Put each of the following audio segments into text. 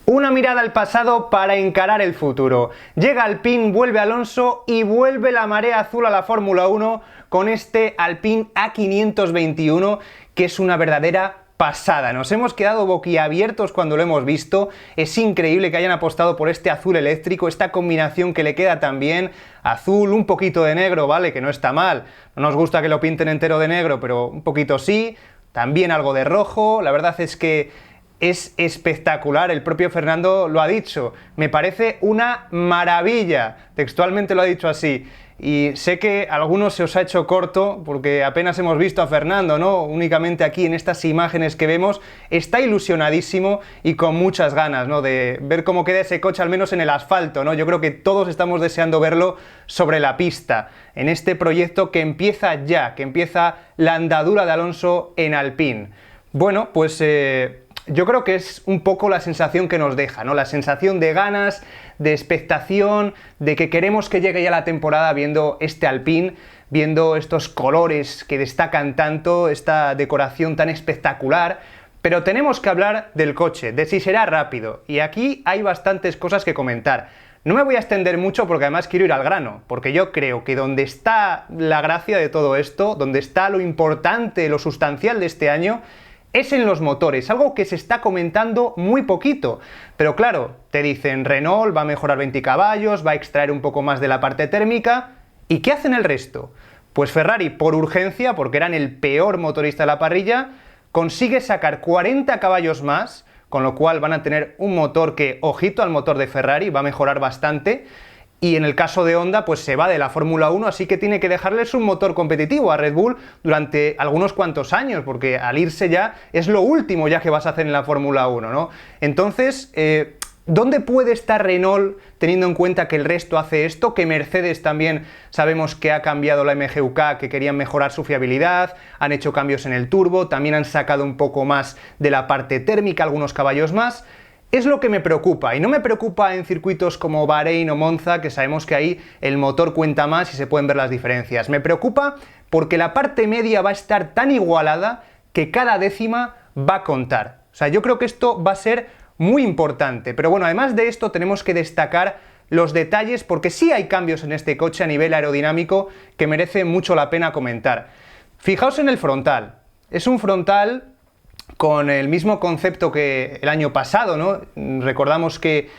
Una mirada al pasado para encarar el futuro. Llega Alpine, vuelve Alonso y vuelve la marea azul a la Fórmula 1 con este Alpine A521 que es una verdadera pasada. Nos hemos quedado boquiabiertos cuando lo hemos visto. Es increíble que hayan apostado por este azul eléctrico, esta combinación que le queda tan bien. Azul, un poquito de negro, ¿vale? Que no está mal. No nos gusta que lo pinten entero de negro, pero un poquito sí. También algo de rojo. La verdad es que es espectacular, el propio Fernando lo ha dicho, me parece una maravilla, textualmente lo ha dicho así, y sé que a algunos se os ha hecho corto porque apenas hemos visto a Fernando, ¿no? Únicamente aquí en estas imágenes que vemos, está ilusionadísimo y con muchas ganas, ¿no? De ver cómo queda ese coche al menos en el asfalto, ¿no? Yo creo que todos estamos deseando verlo sobre la pista, en este proyecto que empieza ya, que empieza la andadura de Alonso en Alpine. Bueno, pues yo creo que es un poco la sensación que nos deja, ¿no? La sensación de ganas, de expectación, de que queremos que llegue ya la temporada viendo este Alpine, viendo estos colores que destacan tanto, esta decoración tan espectacular. Pero tenemos que hablar del coche, de si será rápido, y aquí hay bastantes cosas que comentar. No me voy a extender mucho porque además quiero ir al grano, porque yo creo que donde está la gracia de todo esto, donde está lo importante, lo sustancial de este año, es en los motores, algo que se está comentando muy poquito. Pero claro, te dicen Renault va a mejorar 20 caballos, va a extraer un poco más de la parte térmica. ¿Y qué hacen el resto? Pues Ferrari, por urgencia, porque eran el peor motorista de la parrilla, consigue sacar 40 caballos más, con lo cual van a tener un motor que, ojito al motor de Ferrari, va a mejorar bastante. Y en el caso de Honda, pues se va de la Fórmula 1, así que tiene que dejarles un motor competitivo a Red Bull durante algunos cuantos años, porque al irse ya es lo último ya que vas a hacer en la Fórmula 1, ¿no? Entonces, ¿dónde puede estar Renault teniendo en cuenta que el resto hace esto? Que Mercedes también sabemos que ha cambiado la MGUK, que querían mejorar su fiabilidad, han hecho cambios en el turbo, también han sacado un poco más de la parte térmica, algunos caballos más. Es lo que me preocupa, y no me preocupa en circuitos como Bahrein o Monza, que sabemos que ahí el motor cuenta más y se pueden ver las diferencias. Me preocupa porque la parte media va a estar tan igualada que cada décima va a contar. O sea, yo creo que esto va a ser muy importante. Pero bueno, además de esto tenemos que destacar los detalles porque sí hay cambios en este coche a nivel aerodinámico que merece mucho la pena comentar. Fijaos en el frontal. Es un frontal con el mismo concepto que el año pasado, ¿no? Recordamos que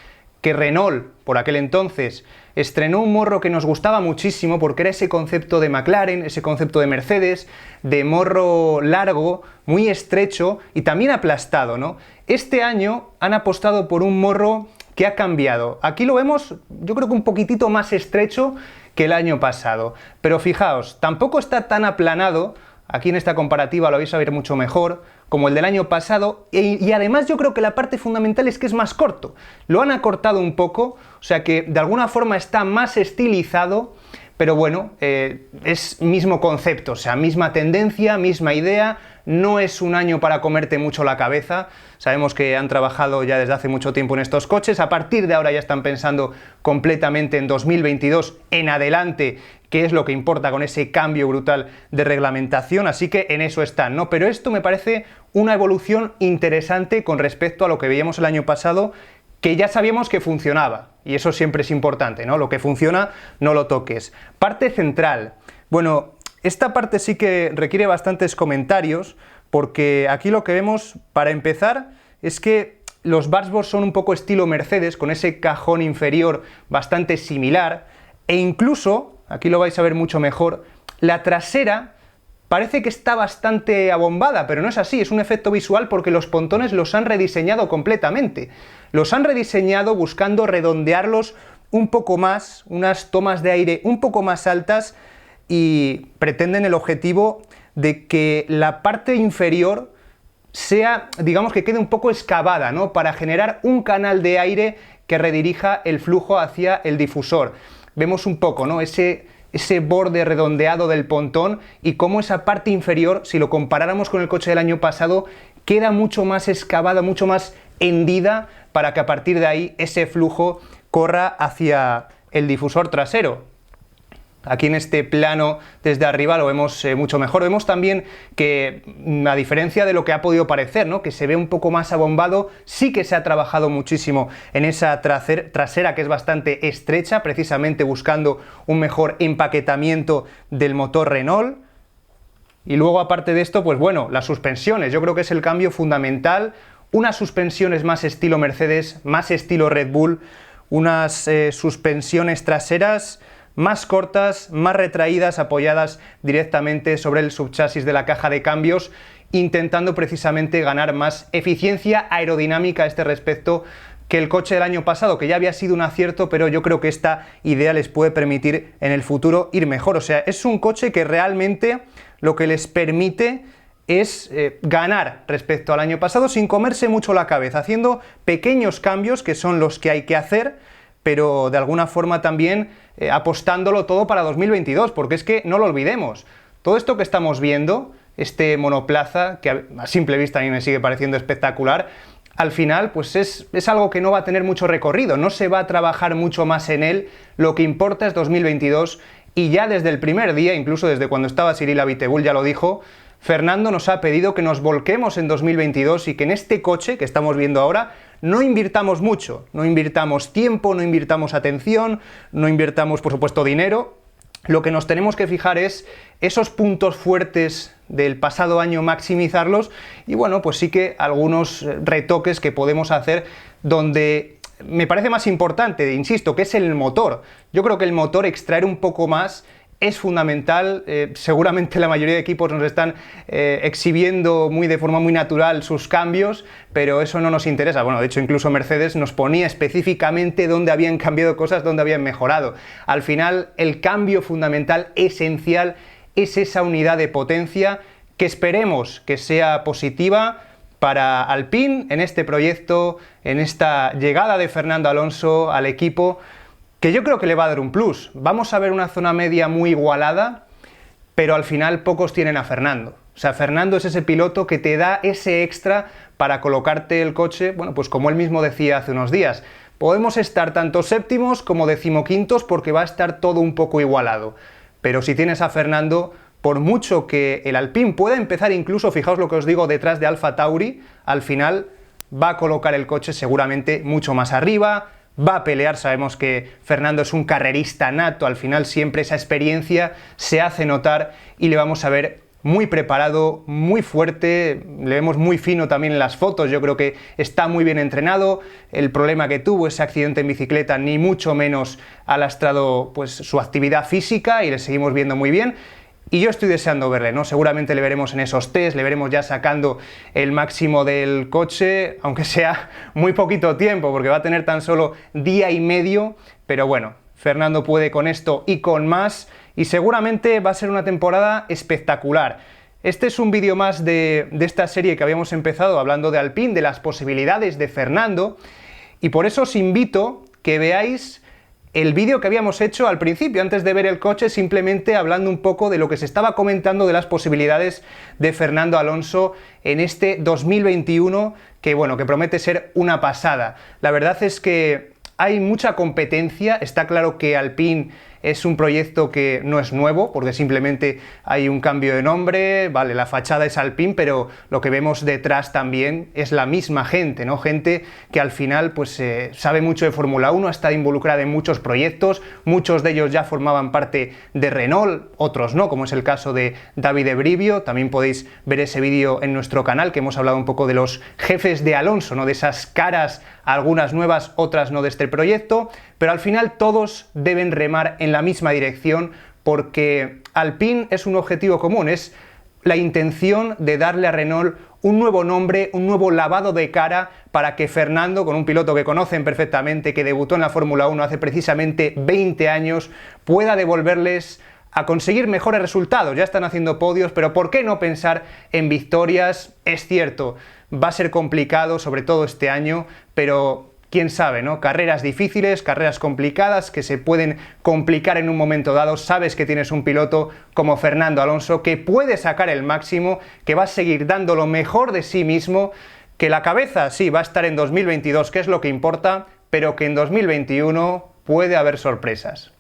Renault, por aquel entonces, estrenó un morro que nos gustaba muchísimo porque era ese concepto de McLaren, ese concepto de Mercedes, de morro largo, muy estrecho y también aplastado, ¿no? Este año han apostado por un morro que ha cambiado. Aquí lo vemos, yo creo que un poquitito más estrecho que el año pasado. Pero fijaos, tampoco está tan aplanado. Aquí en esta comparativa lo vais a ver mucho mejor, como el del año pasado, y además yo creo que la parte fundamental es que es más corto. Lo han acortado un poco, o sea que de alguna forma está más estilizado, pero bueno, es mismo concepto, o sea, misma tendencia, misma idea. No es un año para comerte mucho la cabeza, sabemos que han trabajado ya desde hace mucho tiempo en estos coches, a partir de ahora ya están pensando completamente en 2022 en adelante, que es lo que importa con ese cambio brutal de reglamentación, así que en eso están, ¿no? Pero esto me parece una evolución interesante con respecto a lo que veíamos el año pasado, que ya sabíamos que funcionaba, y eso siempre es importante, ¿no? Lo que funciona, no lo toques. Parte central. Bueno, esta parte sí que requiere bastantes comentarios, porque aquí lo que vemos, para empezar, es que los dashboards son un poco estilo Mercedes, con ese cajón inferior bastante similar, e incluso, aquí lo vais a ver mucho mejor, la trasera parece que está bastante abombada, pero no es así, es un efecto visual porque los pontones los han rediseñado completamente. Los han rediseñado buscando redondearlos un poco más, unas tomas de aire un poco más altas, y pretenden el objetivo de que la parte inferior sea, digamos, que quede un poco excavada, ¿no? Para generar un canal de aire que redirija el flujo hacia el difusor. Vemos un poco, ¿no? Ese borde redondeado del pontón y cómo esa parte inferior, si lo comparáramos con el coche del año pasado, queda mucho más excavada, mucho más hendida para que a partir de ahí ese flujo corra hacia el difusor trasero. Aquí en este plano desde arriba lo vemos mucho mejor. Vemos también que, a diferencia de lo que ha podido parecer, ¿no?, que se ve un poco más abombado, sí que se ha trabajado muchísimo en esa trasera que es bastante estrecha, precisamente buscando un mejor empaquetamiento del motor Renault. Y luego, aparte de esto, pues bueno, las suspensiones, yo creo que es el cambio fundamental. Unas suspensiones más estilo Mercedes, más estilo Red Bull, unas suspensiones traseras más cortas, más retraídas, apoyadas directamente sobre el subchasis de la caja de cambios, intentando precisamente ganar más eficiencia aerodinámica a este respecto que el coche del año pasado, que ya había sido un acierto, pero yo creo que esta idea les puede permitir en el futuro ir mejor. O sea, es un coche que realmente lo que les permite es ganar respecto al año pasado sin comerse mucho la cabeza, haciendo pequeños cambios que son los que hay que hacer, pero de alguna forma también apostándolo todo para 2022, porque es que no lo olvidemos, todo esto que estamos viendo, este monoplaza, que a simple vista a mí me sigue pareciendo espectacular, al final pues es algo que no va a tener mucho recorrido, no se va a trabajar mucho más en él, lo que importa es 2022, y ya desde el primer día, incluso desde cuando estaba Cyril Abiteboul ya lo dijo, Fernando nos ha pedido que nos volquemos en 2022 y que en este coche que estamos viendo ahora no invirtamos mucho, no invirtamos tiempo, no invirtamos atención, no invirtamos, por supuesto, dinero. Lo que nos tenemos que fijar es esos puntos fuertes del pasado año, maximizarlos, y bueno, pues sí que algunos retoques que podemos hacer donde me parece más importante, insisto, que es el motor. Yo creo que el motor, extraer un poco más, es fundamental. Seguramente la mayoría de equipos nos están exhibiendo de forma muy natural sus cambios, pero eso no nos interesa. Bueno, de hecho incluso Mercedes nos ponía específicamente dónde habían cambiado cosas, dónde habían mejorado. Al final el cambio fundamental, esencial, es esa unidad de potencia que esperemos que sea positiva para Alpine en este proyecto, en esta llegada de Fernando Alonso al equipo, que yo creo que le va a dar un plus. Vamos a ver una zona media muy igualada, pero al final pocos tienen a Fernando. O sea, Fernando es ese piloto que te da ese extra para colocarte el coche, bueno, pues como él mismo decía hace unos días, podemos estar tanto séptimos como decimoquintos porque va a estar todo un poco igualado. Pero si tienes a Fernando, por mucho que el Alpine pueda empezar incluso, fijaos lo que os digo, detrás de Alfa Tauri, al final va a colocar el coche seguramente mucho más arriba, va a pelear. Sabemos que Fernando es un carrerista nato, al final siempre esa experiencia se hace notar y le vamos a ver muy preparado, muy fuerte, le vemos muy fino también en las fotos, yo creo que está muy bien entrenado. El problema que tuvo, ese accidente en bicicleta, ni mucho menos ha lastrado pues su actividad física y le seguimos viendo muy bien. Y yo estoy deseando verle, ¿no? Seguramente le veremos en esos test, le veremos ya sacando el máximo del coche, aunque sea muy poquito tiempo, porque va a tener tan solo día y medio, pero bueno, Fernando puede con esto y con más, y seguramente va a ser una temporada espectacular. Este es un vídeo más de esta serie que habíamos empezado hablando de Alpine, de las posibilidades de Fernando, y por eso os invito que veáis el vídeo que habíamos hecho al principio, antes de ver el coche, simplemente hablando un poco de lo que se estaba comentando de las posibilidades de Fernando Alonso en este 2021, que bueno, que promete ser una pasada. La verdad es que hay mucha competencia, está claro que Alpine es un proyecto que no es nuevo, porque simplemente hay un cambio de nombre, vale, la fachada es Alpine, pero lo que vemos detrás también es la misma gente, ¿no? Gente que al final pues sabe mucho de Fórmula 1, ha estado involucrada en muchos proyectos, muchos de ellos ya formaban parte de Renault, otros no, como es el caso de Davide Brivio. También podéis ver ese vídeo en nuestro canal, que hemos hablado un poco de los jefes de Alonso, ¿no? De esas caras, algunas nuevas, otras no de este proyecto, pero al final todos deben remar en la misma dirección, porque Alpine es un objetivo común, es la intención de darle a Renault un nuevo nombre, un nuevo lavado de cara, para que Fernando, con un piloto que conocen perfectamente, que debutó en la Fórmula 1 hace precisamente 20 años, pueda devolverles a conseguir mejores resultados. Ya están haciendo podios, pero ¿por qué no pensar en victorias? Es cierto, va a ser complicado, sobre todo este año, pero quién sabe, ¿no? Carreras difíciles, carreras complicadas, que se pueden complicar en un momento dado. Sabes que tienes un piloto como Fernando Alonso que puede sacar el máximo, que va a seguir dando lo mejor de sí mismo, que la cabeza sí va a estar en 2022, que es lo que importa, pero que en 2021 puede haber sorpresas.